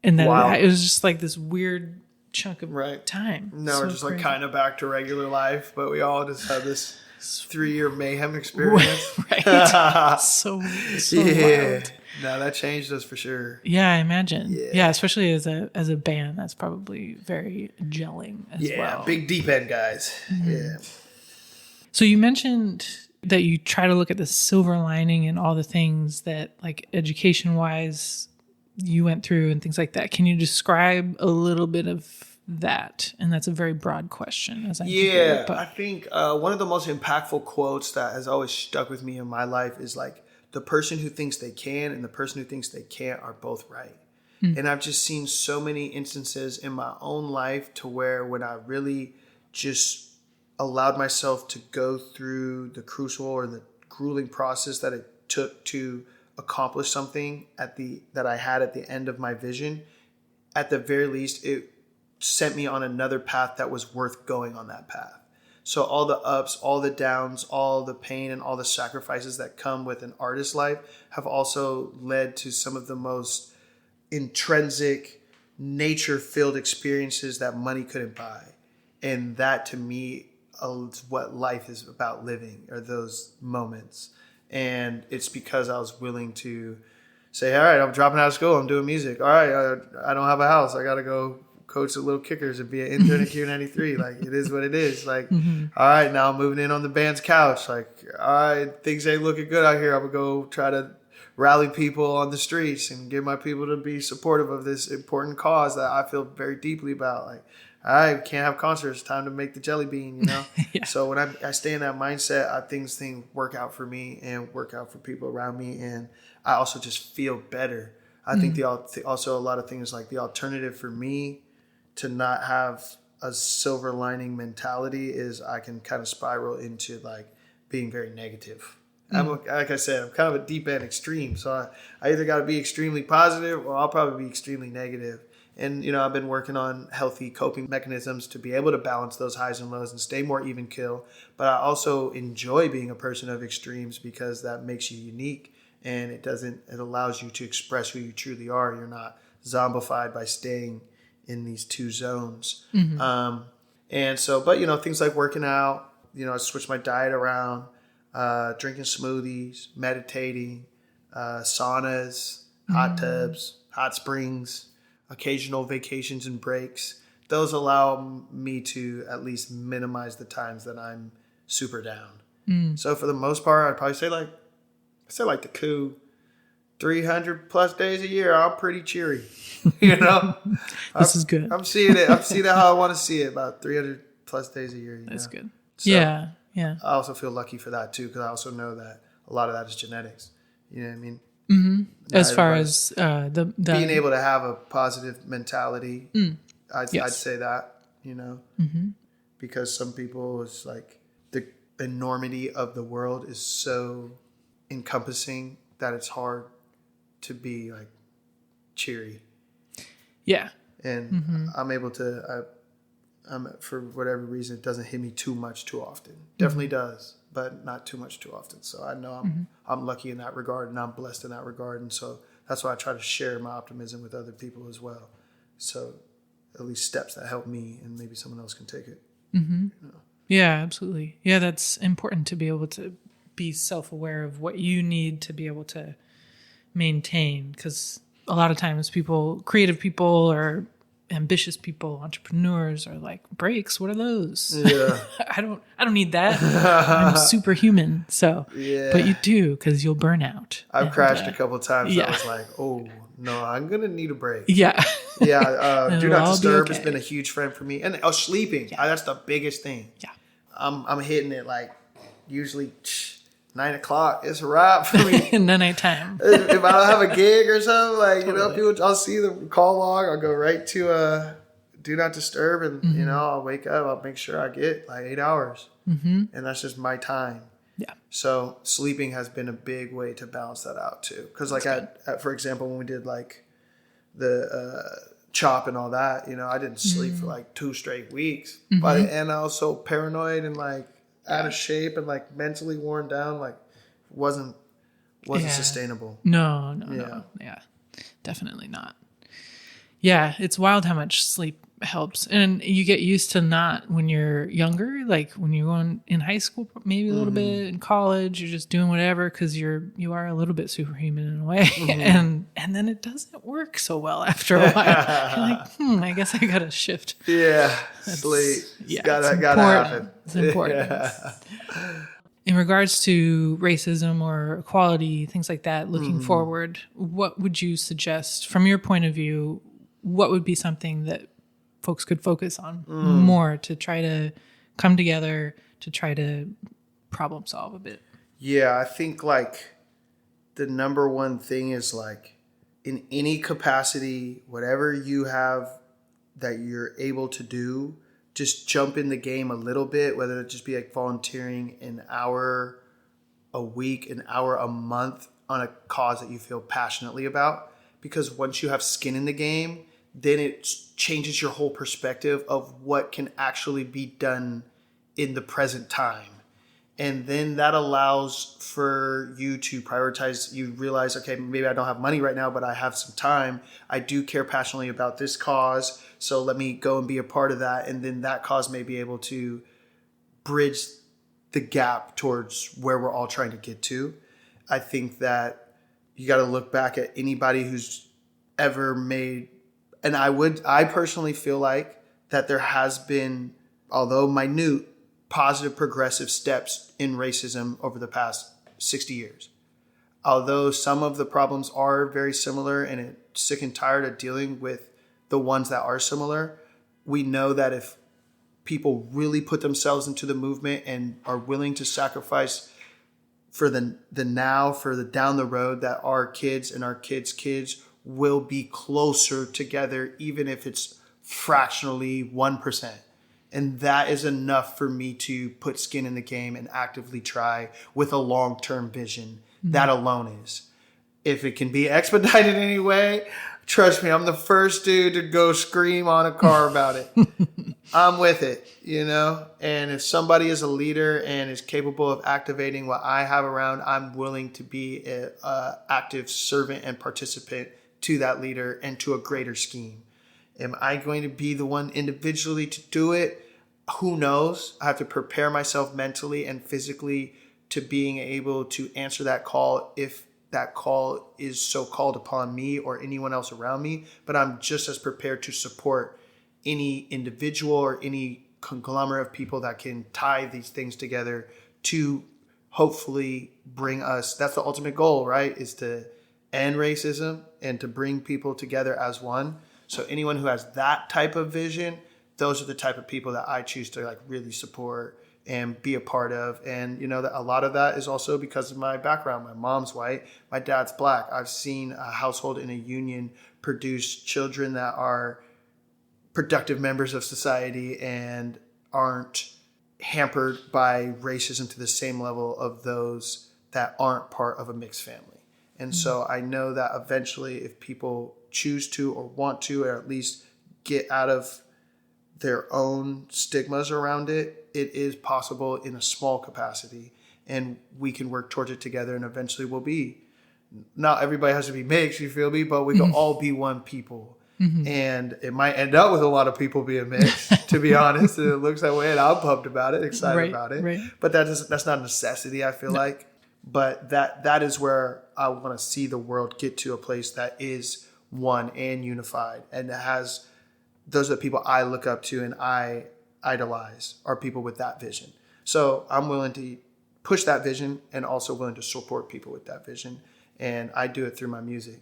and then it was just like this weird chunk of time. Now we're just crazy. Like kind of back to regular life, but we all just had this 3-year mayhem experience. Right. so wild. No, that changed us for sure. Yeah, I imagine. Yeah, especially as a band, that's probably very gelling as well. Yeah, big deep end guys. Yeah. So you mentioned that you try to look at the silver lining in all the things that, like, education-wise, you went through and things like that. Can you describe a little bit of that? And that's a very broad question. I think one of the most impactful quotes that has always stuck with me in my life is like, the person who thinks they can and the person who thinks they can't are both right. And I've just seen so many instances in my own life to where when I really just allowed myself to go through the crucial or the grueling process that it took to accomplish something that I had at the end of my vision, at the very least, it sent me on another path that was worth going on that path. So all the ups, all the downs, all the pain, and all the sacrifices that come with an artist's life have also led to some of the most intrinsic, nature-filled experiences that money couldn't buy. And that, to me, is what life is about living, are those moments. And it's because I was willing to say, all right, I'm dropping out of school, I'm doing music. All right, I don't have a house, I gotta go coach the little kickers and be an intern at Q93. Like, it is what it is. Like, all right, now I'm moving in on the band's couch. Like, all right, things ain't looking good out here, I'm gonna go try to rally people on the streets and get my people to be supportive of this important cause that I feel very deeply about. Like, I can't have concerts. Time to make the Jellybean, you know? So when I stay in that mindset, things work out for me and work out for people around me. And I also just feel better. I think also a lot of things, like the alternative for me to not have a silver lining mentality is I can kind of spiral into like being very negative. Like I said, I'm kind of a deep end extreme. So I either got to be extremely positive or I'll probably be extremely negative. And, you know, I've been working on healthy coping mechanisms to be able to balance those highs and lows and stay more even keel. But I also enjoy being a person of extremes because that makes you unique, and it allows you to express who you truly are. You're not zombified by staying in these two zones. And so, but, you know, things like working out, you know, I switched my diet around, drinking smoothies, meditating, saunas, hot tubs, hot springs, occasional vacations and breaks. Those allow me to at least minimize the times that I'm super down. So for the most part, I'd probably say like the coup 300 plus days a year, I'm pretty cheery. You know, this is good. I'm seeing it. I'm seeing it how I want to see it, about 300 plus days a year. That's good. So yeah. I also feel lucky for that too, because I also know that a lot of that is genetics. You know what I mean? As far as the being able to have a positive mentality, I'd say that, you know, because some people, it's like the enormity of the world is so encompassing that it's hard to be like cheery. Yeah. And I'm able to, for whatever reason, it doesn't hit me too much too often. Definitely does. but not too much too often. So I know I'm lucky in that regard, and I'm blessed in that regard. And so that's why I try to share my optimism with other people as well. So at least steps that help me, and maybe someone else can take it. Mm-hmm. You know? Yeah, absolutely. Yeah, that's important to be able to be self-aware of what you need to be able to maintain, because a lot of times creative people or ambitious people, entrepreneurs are like, breaks, what are those? Yeah. I don't need that. I'm superhuman. So, yeah. But you do, because you'll burn out. I've crashed a couple of times. Yeah. I was like, oh no, I'm going to need a break. Yeah. Yeah. Do not disturb has been a huge friend for me. And sleeping. Yeah. That's the biggest thing. Yeah. I'm hitting it like usually 9 o'clock. It's a wrap for me. In the nighttime. If I don't have a gig or something, like, totally. I'll see the call log. I'll go right to do not disturb. And, I'll wake up. I'll make sure I get like 8 hours. Mm-hmm. And that's just my time. Yeah. So sleeping has been a big way to balance that out too. Because like for example, when we did like the chop and all that, I didn't sleep for like 2 straight weeks. Mm-hmm. By the end, I was so paranoid and like out of shape and like mentally worn down. Like wasn't sustainable. No. Yeah, definitely not. Yeah, it's wild how much sleep helps, and you get used to not when you're younger, like when you're going in high school, maybe a little bit in college, you're just doing whatever because you are a little bit superhuman in a way, and then it doesn't work so well after a while. You're like, I guess I gotta shift. Yeah, sleep. Yeah, gotta happen. It's important. Yeah. In regards to racism or equality, things like that, looking forward, what would you suggest from your point of view? What would be something that folks could focus on more to try to come together, to try to problem solve a bit? Yeah, I think like the number one thing is like in any capacity, whatever you have that you're able to do, just jump in the game a little bit, whether it just be like volunteering an hour a week, an hour a month on a cause that you feel passionately about. Because once you have skin in the game, then it changes your whole perspective of what can actually be done in the present time. And then that allows for you to prioritize. You realize, okay, maybe I don't have money right now, but I have some time. I do care passionately about this cause, so let me go and be a part of that. And then that cause may be able to bridge the gap towards where we're all trying to get to. I think that you got to look back at anybody who's ever made, and I personally feel like that there has been, although minute, positive progressive steps in racism over the past 60 years. Although some of the problems are very similar and it's sick and tired of dealing with the ones that are similar, we know that if people really put themselves into the movement and are willing to sacrifice for the now, for the down the road, that our kids and our kids' kids will be closer together, even if it's fractionally 1%. And that is enough for me to put skin in the game and actively try with a long-term vision. Mm-hmm. That alone is. If it can be expedited anyway, trust me, I'm the first dude to go scream on a car about it. I'm with it, And if somebody is a leader and is capable of activating what I have around, I'm willing to be an active servant and participant to that leader and to a greater scheme. Am I going to be the one individually to do it? Who knows? I have to prepare myself mentally and physically to being able to answer that call if that call is so called upon me or anyone else around me. But I'm just as prepared to support any individual or any conglomerate of people that can tie these things together to hopefully bring us. That's the ultimate goal, right? Is to end racism and to bring people together as one. So anyone who has that type of vision, those are the type of people that I choose to like really support and be a part of. And that a lot of that is also because of my background. My mom's white, my dad's black. I've seen a household in a union produce children that are productive members of society and aren't hampered by racism to the same level of those that aren't part of a mixed family. And so I know that eventually if people choose to or want to, or at least get out of their own stigmas around it, it is possible in a small capacity. And we can work towards it together, and eventually we'll be, not everybody has to be mixed, you feel me? But we can all be one people. And it might end up with a lot of people being mixed, to be honest. And it looks that way, and I'm pumped about it, excited about it. Right. But that's not a necessity, I feel like. But that is where I want to see the world get to a place that is one and unified, and that has, those are the people I look up to and I idolize, are people with that vision. So I'm willing to push that vision and also willing to support people with that vision. And I do it through my music.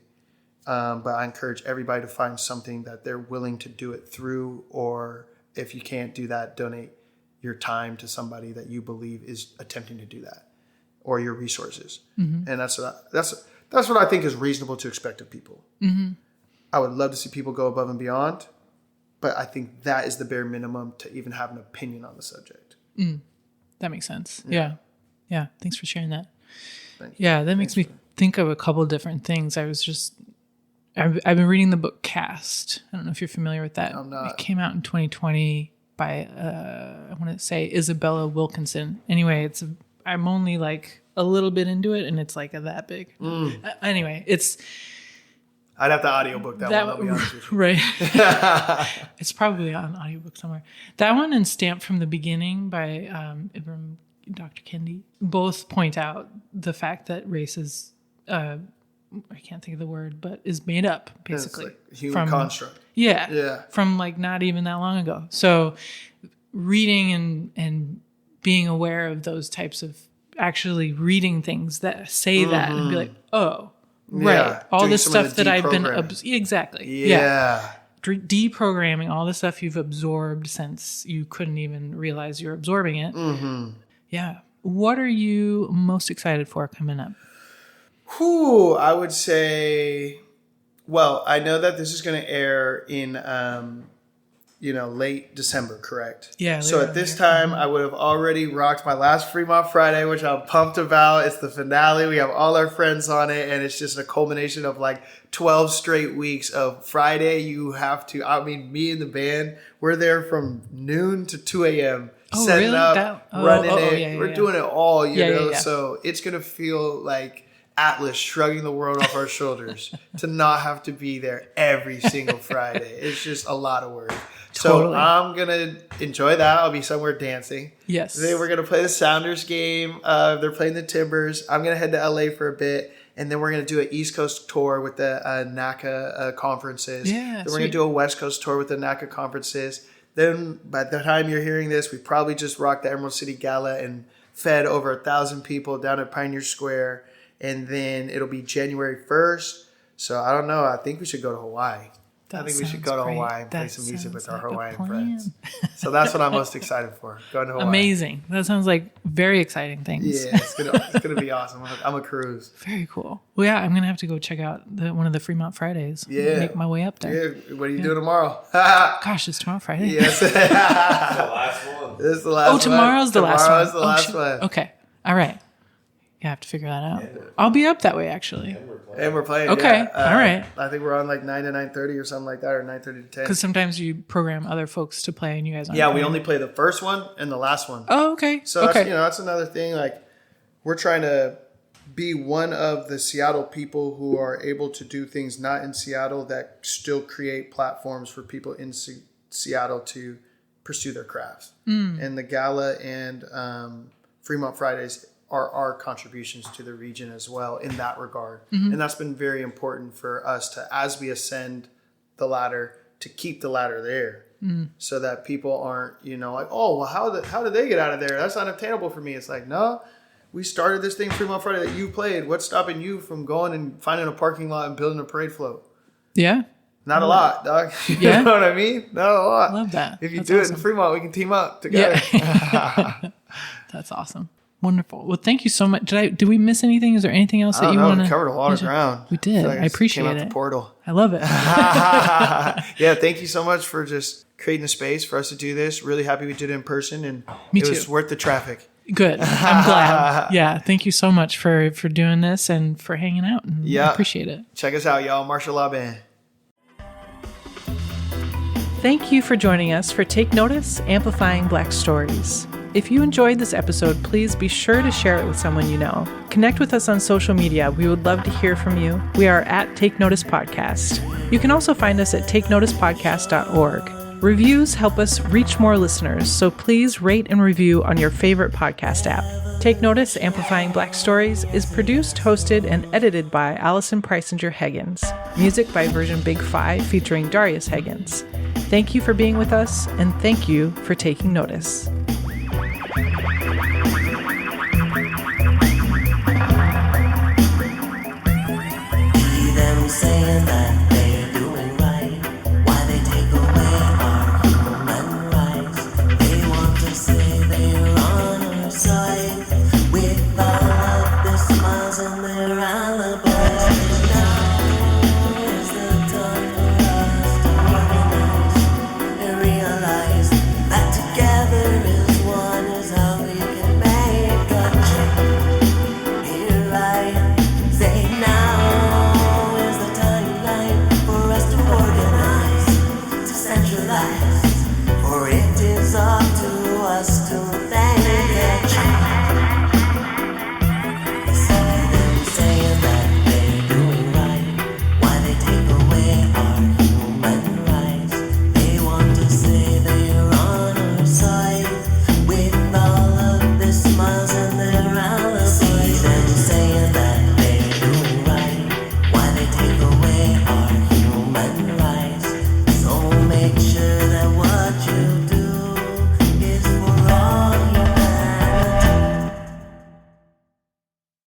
But I encourage everybody to find something that they're willing to do it through, or if you can't do that, donate your time to somebody that you believe is attempting to do that, or your resources. And that's what I think is reasonable to expect of people. I would love to see people go above and beyond, but I think that is the bare minimum to even have an opinion on the subject. That makes sense. Yeah. Thanks for sharing that. Yeah, that makes me think of a couple of different things. I've been reading the book Cast. I don't know if you're familiar with that. I'm not. It came out in 2020 by, I want to say Isabella Wilkinson. Anyway, I'm only like a little bit into it, and it's like that big. Anyway, I'd have to audiobook that one, I'll be honest with you. Right. It's probably on audiobook somewhere. That one and Stamped from the Beginning by Dr. Kendi both point out the fact that race is, I can't think of the word, but is made up, basically. It's like human construct. Yeah. From like not even that long ago. So reading and being aware of those types of, actually reading things that say that and be like, oh, right. Yeah. All Doing this stuff that I've been, exactly. Yeah. Deprogramming all the stuff you've absorbed since you couldn't even realize you're absorbing it. Yeah. What are you most excited for coming up? I would say, well, I know that this is going to air in, late December, correct? Yeah. So at this time, I would have already rocked my last Fremont Friday, which I'm pumped about. It's the finale. We have all our friends on it, and it's just a culmination of like 12 straight weeks of Friday. Me and the band, we're there from noon to 2 a.m. setting really? up, running it. Yeah, we're doing it all, you know? Yeah. So it's going to feel like Atlas shrugging the world off our shoulders to not have to be there every single Friday. It's just a lot of work. Totally. So I'm going to enjoy that. I'll be somewhere dancing. Yes. Then we're going to play the Sounders game. They're playing the Timbers. I'm going to head to LA for a bit. And then we're going to do an East Coast tour with the NACA conferences. Yeah, then we're going to do a West Coast tour with the NACA conferences. Then by the time you're hearing this, we probably just rocked the Emerald City Gala and fed over 1,000 people down at Pioneer Square. And then it'll be January 1st. So I don't know. I think we should go to Hawaii. I think we should go to Hawaii and play some music with our Hawaiian friends. So that's what I'm most excited for, going to Hawaii. Amazing. That sounds like very exciting things. Yeah, it's gonna be awesome. I'm a cruise. Very cool. Well, yeah, I'm going to have to go check out one of the Fremont Fridays. Yeah. Make my way up there. Yeah. What are you doing tomorrow? Gosh, it's tomorrow Friday? Yes. It's the last one. This is the last one. Tomorrow's the last one. Tomorrow's the last one. Okay. All right. You have to figure that out. I'll be up that way, actually. And we're playing. Okay. Yeah. All right. I think we're on like 9 to 9:30 or something like that, or 9:30 to 10. Because sometimes you program other folks to play and you guys aren't. Yeah, we playing. only play the first one and the last one. Oh, okay. So okay. that's another thing. Like, we're trying to be one of the Seattle people who are able to do things not in Seattle that still create platforms for people in Seattle to pursue their crafts. And the Gala and Fremont Fridays are our contributions to the region as well in that regard. And that's been very important for us to, as we ascend the ladder, to keep the ladder there so that people aren't, like, oh, well, how did they get out of there? That's not obtainable for me. It's like, no, we started this thing Fremont Friday that you played. What's stopping you from going and finding a parking lot and building a parade float? Yeah. Not a lot, dog. Yeah. You know what I mean? Not a lot. Love that. If you That's do awesome. it in Fremont, we can team up together. Yeah. That's awesome. Wonderful. Well, thank you so much. Did we miss anything? Is there anything else that you want to? We covered a lot of ground. We did. I appreciate came out it. the portal. I love it. Yeah, thank you so much for just creating a space for us to do this. Really happy we did it in person, and Me it was too. worth the traffic. Good. I'm glad. Yeah. Thank you so much for doing this and for hanging out. And I appreciate it. Check us out, y'all. Marshall Hugh Band. Thank you for joining us for Take Notice, Amplifying Black Stories. If you enjoyed this episode, please be sure to share it with someone you know. Connect with us on social media. We would love to hear from you. We are at Take Notice Podcast. You can also find us at takenoticepodcast.org. Reviews help us reach more listeners, so please rate and review on your favorite podcast app. Take Notice, Amplifying Black Stories is produced, hosted, and edited by Allison Preisinger Higgins. Music by Version Big 5 featuring Darius Higgins. Thank you for being with us, and thank you for taking notice.